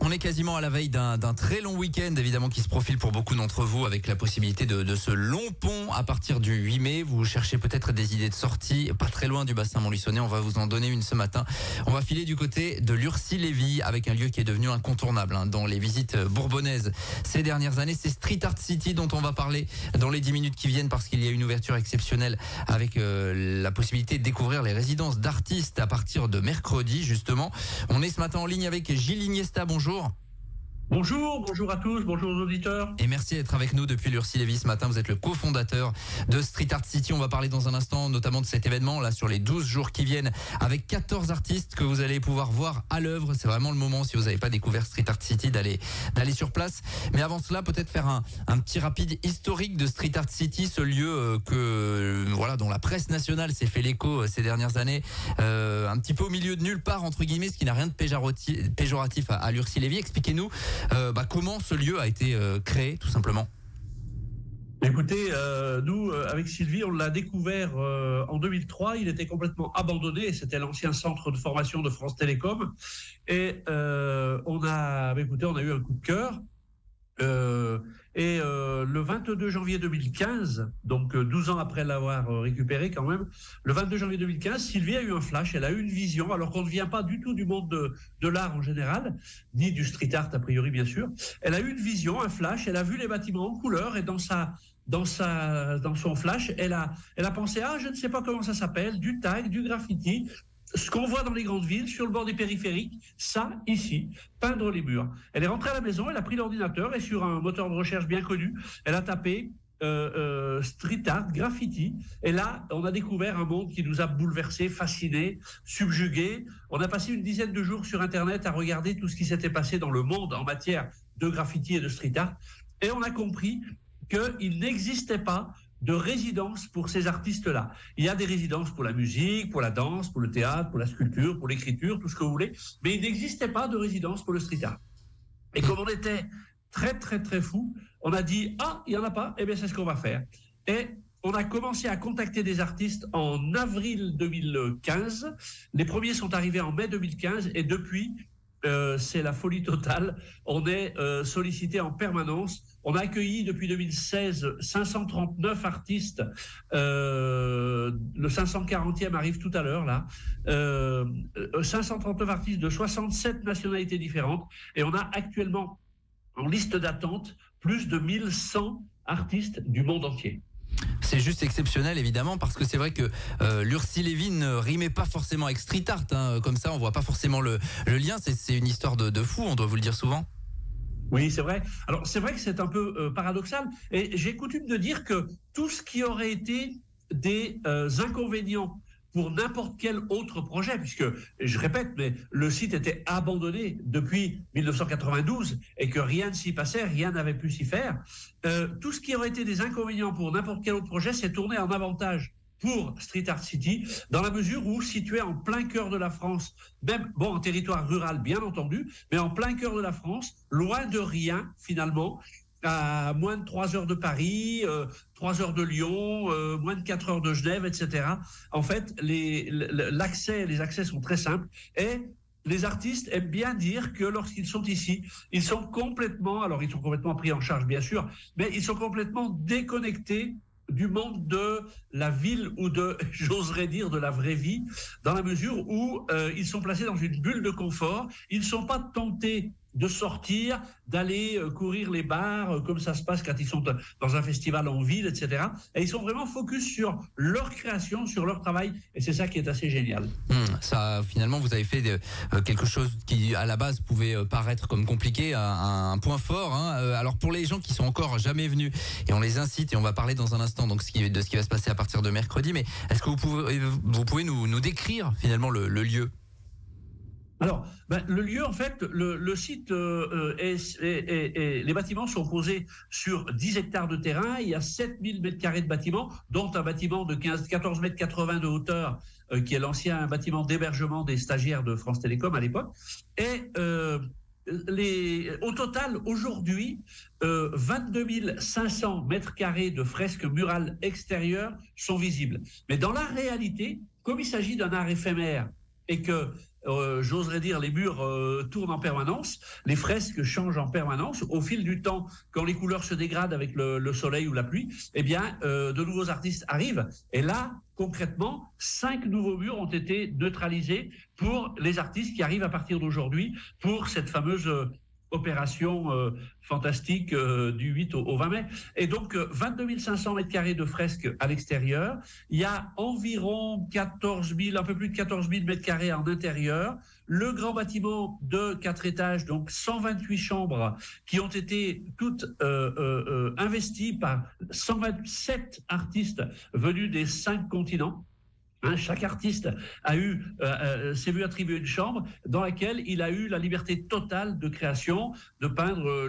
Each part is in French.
On est quasiment à la veille d'un très long week-end, évidemment, qui se profile pour beaucoup d'entre vous, avec la possibilité de ce long pont à partir du 8 mai. Vous cherchez peut-être des idées de sortie, pas très loin du bassin Montluçonnais. On va vous en donner une ce matin. On va filer du côté de Lurcy-Lévis, avec un lieu qui est devenu incontournable dans les visites bourbonnaises ces dernières années. C'est Street Art City dont on va parler dans les 10 minutes qui viennent, parce qu'il y a une ouverture exceptionnelle avec la possibilité de découvrir les résidences d'artistes à partir de mercredi, justement. On est ce matin en ligne avec Gilles Iniesta. Bonjour. Bonjour à tous, bonjour aux auditeurs. Et merci d'être avec nous depuis Lurcy-Lévis ce matin. Vous êtes le cofondateur de Street Art City. On va parler dans un instant notamment de cet événement là sur les 12 jours qui viennent, avec 14 artistes que vous allez pouvoir voir à l'œuvre. C'est vraiment le moment, si vous n'avez pas découvert Street Art City, d'aller sur place. Mais avant cela, peut-être faire un petit rapide historique de Street Art City, ce lieu dont la presse nationale s'est fait l'écho ces dernières années, un petit peu au milieu de nulle part entre guillemets, ce qui n'a rien de péjoratif à Lurcy-Lévis. Expliquez-nous comment ce lieu a été créé, tout simplement. Écoutez, nous, avec Sylvie, on l'a découvert en 2003. Il était complètement abandonné. C'était l'ancien centre de formation de France Télécom. Et on a eu un coup de cœur. Le 22 janvier 2015, donc 12 ans après l'avoir récupéré quand même, le 22 janvier 2015, Sylvie a eu un flash, elle a eu une vision, alors qu'on ne vient pas du tout du monde de l'art en général, ni du street art a priori bien sûr. Elle a eu une vision, un flash, elle a vu les bâtiments en couleur et dans son flash, elle a pensé, je ne sais pas comment ça s'appelle, du tag, du graffiti, ce qu'on voit dans les grandes villes, sur le bord des périphériques, ça, ici, peindre les murs. Elle est rentrée à la maison, elle a pris l'ordinateur et sur un moteur de recherche bien connu, elle a tapé street art, graffiti. Et là, on a découvert un monde qui nous a bouleversés, fascinés, subjugués. On a passé une dizaine de jours sur Internet à regarder tout ce qui s'était passé dans le monde en matière de graffiti et de street art. Et on a compris qu'il n'existait pas de résidence pour ces artistes-là. Il y a des résidences pour la musique, pour la danse, pour le théâtre, pour la sculpture, pour l'écriture, tout ce que vous voulez, mais il n'existait pas de résidence pour le street art. Et comme on était très très très fous, on a dit il y en a pas, eh bien c'est ce qu'on va faire. Et on a commencé à contacter des artistes en avril 2015. Les premiers sont arrivés en mai 2015 et depuis c'est la folie totale. On est sollicité en permanence. On a accueilli depuis 2016 539 artistes. Le 540e arrive tout à l'heure là. 539 artistes de 67 nationalités différentes. Et on a actuellement en liste d'attente plus de 1100 artistes du monde entier. C'est juste exceptionnel, évidemment, parce que c'est vrai que Lurcy-Lévis ne rimait pas forcément avec street art. Comme ça, on voit pas forcément le lien. C'est une histoire de fou, on doit vous le dire souvent. Oui, c'est vrai. Alors, c'est vrai que c'est un peu paradoxal. Et j'ai coutume de dire que tout ce qui aurait été des inconvénients pour n'importe quel autre projet, puisque, je répète, mais le site était abandonné depuis 1992 et que rien ne s'y passait, rien n'avait pu s'y faire. Tout ce qui aurait été des inconvénients pour n'importe quel autre projet s'est tourné en avantage pour Street Art City, dans la mesure où, situé en plein cœur de la France, même, en territoire rural bien entendu, mais en plein cœur de la France, loin de rien finalement, à moins de 3 heures de Paris, 3 heures de Lyon, moins de 4 heures de Genève, etc. En fait, les accès sont très simples et les artistes aiment bien dire que lorsqu'ils sont ici, ils sont complètement pris en charge bien sûr, mais ils sont complètement déconnectés du monde de la ville ou j'oserais dire, de la vraie vie, dans la mesure où ils sont placés dans une bulle de confort. Ils ne sont pas tentés de sortir, d'aller courir les bars, comme ça se passe quand ils sont dans un festival en ville, etc. Et ils sont vraiment focus sur leur création, sur leur travail, et c'est ça qui est assez génial. Ça, finalement, vous avez fait quelque chose qui, à la base, pouvait paraître comme compliqué, un point fort. Alors, pour les gens qui sont encore jamais venus, et on les incite, et on va parler dans un instant de ce qui va se passer à partir de mercredi, mais est-ce que vous pouvez nous décrire, finalement, le lieu ? Alors, le lieu, en fait, le site les bâtiments sont posés sur 10 hectares de terrain. Il y a 7000 mètres carrés de bâtiments, dont un bâtiment de 14 mètres 80 de hauteur, qui est l'ancien bâtiment d'hébergement des stagiaires de France Télécom à l'époque. Et au total, aujourd'hui, 22 500 mètres carrés de fresques murales extérieures sont visibles. Mais dans la réalité, comme il s'agit d'un art éphémère, et que j'oserais dire, les murs tournent en permanence, les fresques changent en permanence. Au fil du temps, quand les couleurs se dégradent avec le soleil ou la pluie, eh bien, de nouveaux artistes arrivent. Et là, concrètement, 5 nouveaux murs ont été neutralisés pour les artistes qui arrivent à partir d'aujourd'hui pour cette fameuse opération fantastique du 8 au 20 mai. Et donc, 22 500 mètres carrés de fresques à l'extérieur. Il y a environ 14 000, un peu plus de 14 000 mètres carrés en intérieur. Le grand bâtiment de 4 étages, donc 128 chambres qui ont été toutes investies par 127 artistes venus des 5 continents. Chaque artiste s'est vu attribuer une chambre dans laquelle il a eu la liberté totale de création, de peindre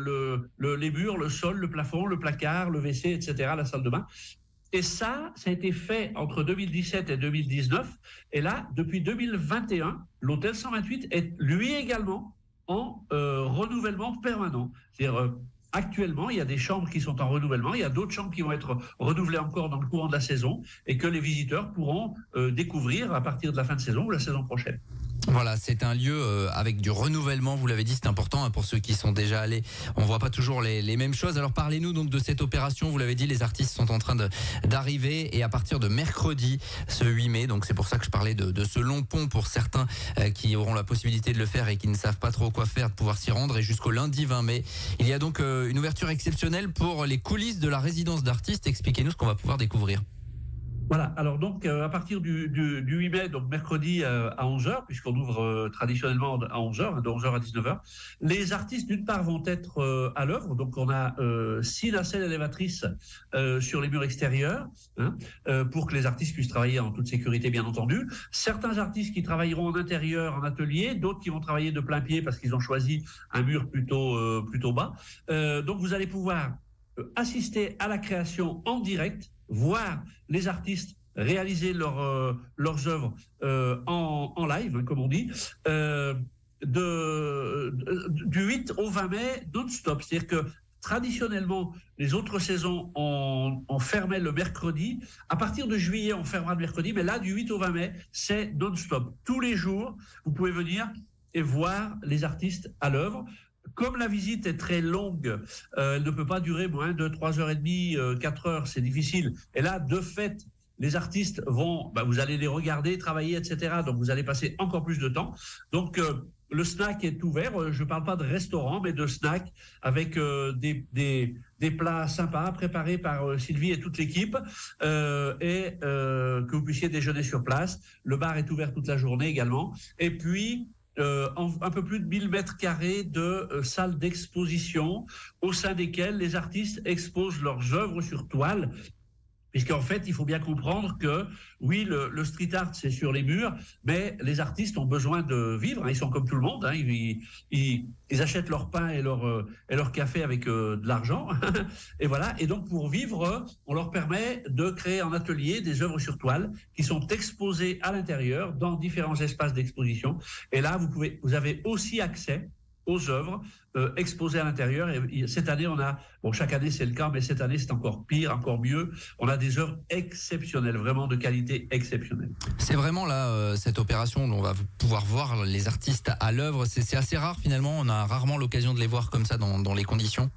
les murs, le sol, le plafond, le placard, le WC, etc., la salle de bain. Et ça a été fait entre 2017 et 2019. Et là, depuis 2021, l'hôtel 128 est lui également en renouvellement permanent. C'est-à-dire actuellement, il y a des chambres qui sont en renouvellement, il y a d'autres chambres qui vont être renouvelées encore dans le courant de la saison et que les visiteurs pourront découvrir à partir de la fin de saison ou la saison prochaine. Voilà, c'est un lieu avec du renouvellement, vous l'avez dit, c'est important pour ceux qui sont déjà allés. On voit pas toujours les mêmes choses. Alors parlez-nous donc de cette opération, vous l'avez dit, les artistes sont en train d'arriver et à partir de mercredi, ce 8 mai, donc c'est pour ça que je parlais de ce long pont pour certains qui auront la possibilité de le faire et qui ne savent pas trop quoi faire, de pouvoir s'y rendre, et jusqu'au lundi 20 mai. Il y a donc une ouverture exceptionnelle pour les coulisses de la résidence d'artistes. Expliquez-nous ce qu'on va pouvoir découvrir. Voilà, alors donc à partir du 8 mai, donc mercredi à 11h, puisqu'on ouvre traditionnellement à 11h, de 11h à 19h, les artistes d'une part vont être à l'œuvre, donc on a 6 nacelles élévatrices sur les murs extérieurs, pour que les artistes puissent travailler en toute sécurité bien entendu. Certains artistes qui travailleront en intérieur, en atelier, d'autres qui vont travailler de plein pied parce qu'ils ont choisi un mur plutôt bas. Donc vous allez pouvoir assister à la création en direct, voir les artistes réaliser leurs œuvres en live, comme on dit, du 8 au 20 mai non-stop. C'est-à-dire que traditionnellement, les autres saisons, on fermait le mercredi. À partir de juillet, on fermera le mercredi. Mais là, du 8 au 20 mai, c'est non-stop. Tous les jours, vous pouvez venir et voir les artistes à l'œuvre. Comme la visite est très longue, elle ne peut pas durer moins de 3h30, 4 heures, c'est difficile. Et là, de fait, les artistes vont, vous allez les regarder, travailler, etc. Donc, vous allez passer encore plus de temps. Donc, le snack est ouvert. Je ne parle pas de restaurant, mais de snack avec des plats sympas préparés par Sylvie et toute l'équipe et que vous puissiez déjeuner sur place. Le bar est ouvert toute la journée également. Et puis, un peu plus de 1000 mètres carrés de salles d'exposition au sein desquelles les artistes exposent leurs œuvres sur toile. Puisqu'en fait, il faut bien comprendre que, oui, le street art, c'est sur les murs, mais les artistes ont besoin de vivre. Ils sont comme tout le monde. Ils achètent leur pain et leur café avec de l'argent. Et voilà. Et donc, pour vivre, on leur permet de créer en atelier des œuvres sur toile qui sont exposées à l'intérieur dans différents espaces d'exposition. Et là, vous avez aussi accès aux œuvres exposées à l'intérieur. Et cette année, chaque année c'est le cas, mais cette année c'est encore pire, encore mieux. On a des œuvres exceptionnelles, vraiment de qualité exceptionnelle. C'est vraiment là, cette opération où on va pouvoir voir les artistes à l'œuvre. C'est assez rare finalement, on a rarement l'occasion de les voir comme ça dans les conditions.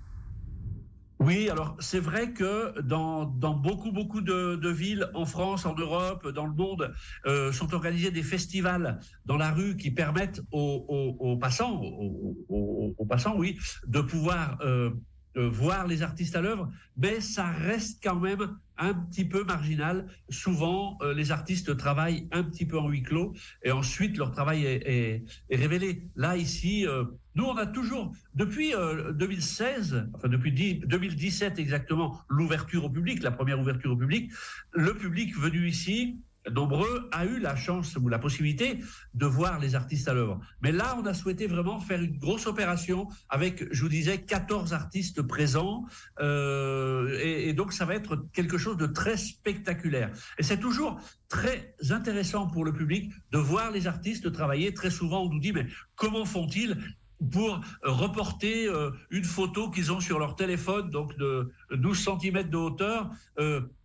Oui, alors c'est vrai que dans beaucoup de villes en France, en Europe, dans le monde, sont organisés des festivals dans la rue qui permettent aux passants, oui, de pouvoir voir les artistes à l'œuvre, mais ça reste quand même un petit peu marginal. Souvent, les artistes travaillent un petit peu en huis clos et ensuite leur travail est révélé. Là, ici, nous, on a toujours, depuis 2016, enfin depuis 2017 exactement, l'ouverture au public, la première ouverture au public, le public venu ici, nombreux, a eu la chance ou la possibilité de voir les artistes à l'œuvre. Mais là, on a souhaité vraiment faire une grosse opération avec, je vous disais, 14 artistes présents. Et donc, ça va être quelque chose de très spectaculaire. Et c'est toujours très intéressant pour le public de voir les artistes travailler. Très souvent, on nous dit, mais comment font-ils pour reporter une photo qu'ils ont sur leur téléphone, donc de 12 cm de hauteur,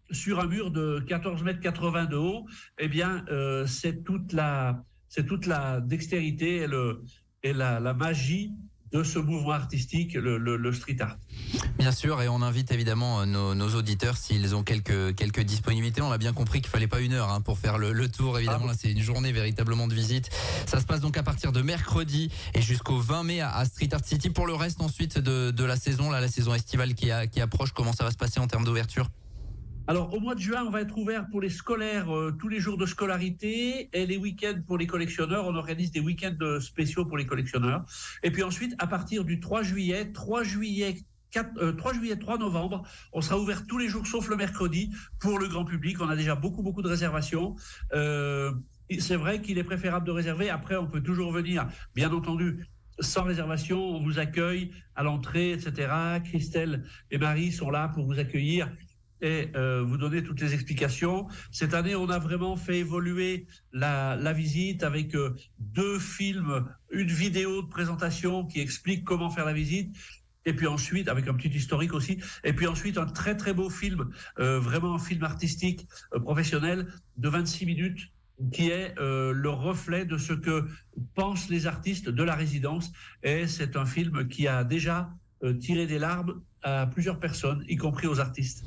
sur un mur de 14,80 m de haut? Eh bien, c'est toute la c'est toute la dextérité et la magie de ce mouvement artistique, le street art. Bien sûr, et on invite évidemment nos auditeurs s'ils ont quelques disponibilités. On a bien compris qu'il fallait pas 1 heure pour faire le tour. Évidemment, là, c'est une journée véritablement de visite. Ça se passe donc à partir de mercredi et jusqu'au 20 mai à Street Art City. Pour le reste ensuite de la saison, là, la saison estivale qui approche, comment ça va se passer en termes d'ouverture ? Alors, au mois de juin, on va être ouvert pour les scolaires tous les jours de scolarité et les week-ends pour les collectionneurs. On organise des week-ends spéciaux pour les collectionneurs. Et puis ensuite, à partir du 3 novembre, on sera ouvert tous les jours sauf le mercredi pour le grand public. On a déjà beaucoup de réservations. C'est vrai qu'il est préférable de réserver. Après, on peut toujours venir, bien entendu, sans réservation. On vous accueille à l'entrée, etc. Christelle et Marie sont là pour vous accueillir et vous donner toutes les explications. Cette année, on a vraiment fait évoluer la visite avec 2 films, une vidéo de présentation qui explique comment faire la visite, et puis ensuite, avec un petit historique aussi, et puis ensuite un très beau film, vraiment un film artistique professionnel de 26 minutes, qui est le reflet de ce que pensent les artistes de la résidence. Et c'est un film qui a déjà tiré des larmes à plusieurs personnes, y compris aux artistes.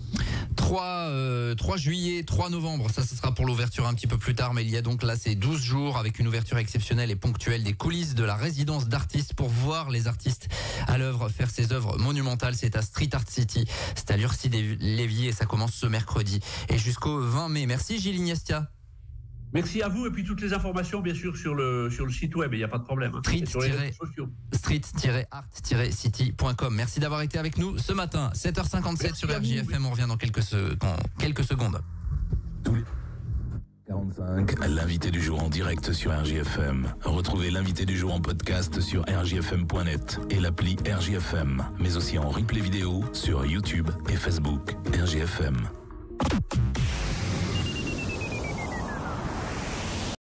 3 juillet, 3 novembre, ça ce sera pour l'ouverture un petit peu plus tard, mais il y a donc là ces 12 jours avec une ouverture exceptionnelle et ponctuelle des coulisses de la résidence d'artistes pour voir les artistes à l'œuvre faire ces œuvres monumentales. C'est à Street Art City, c'est à Lurcy-Lévy et ça commence ce mercredi et jusqu'au 20 mai. Merci Gilles Ignestia. Merci à vous, et puis toutes les informations bien sûr sur le site web, il n'y a pas de problème. Street-art-city.com. Merci d'avoir été avec nous ce matin, 7h57. Merci sur RJFM, on revient dans quelques secondes. Tous les 45, l'invité du jour en direct sur RJFM. Retrouvez l'invité du jour en podcast sur rjfm.net et l'appli RJFM, mais aussi en replay vidéo sur YouTube et Facebook. RJFM.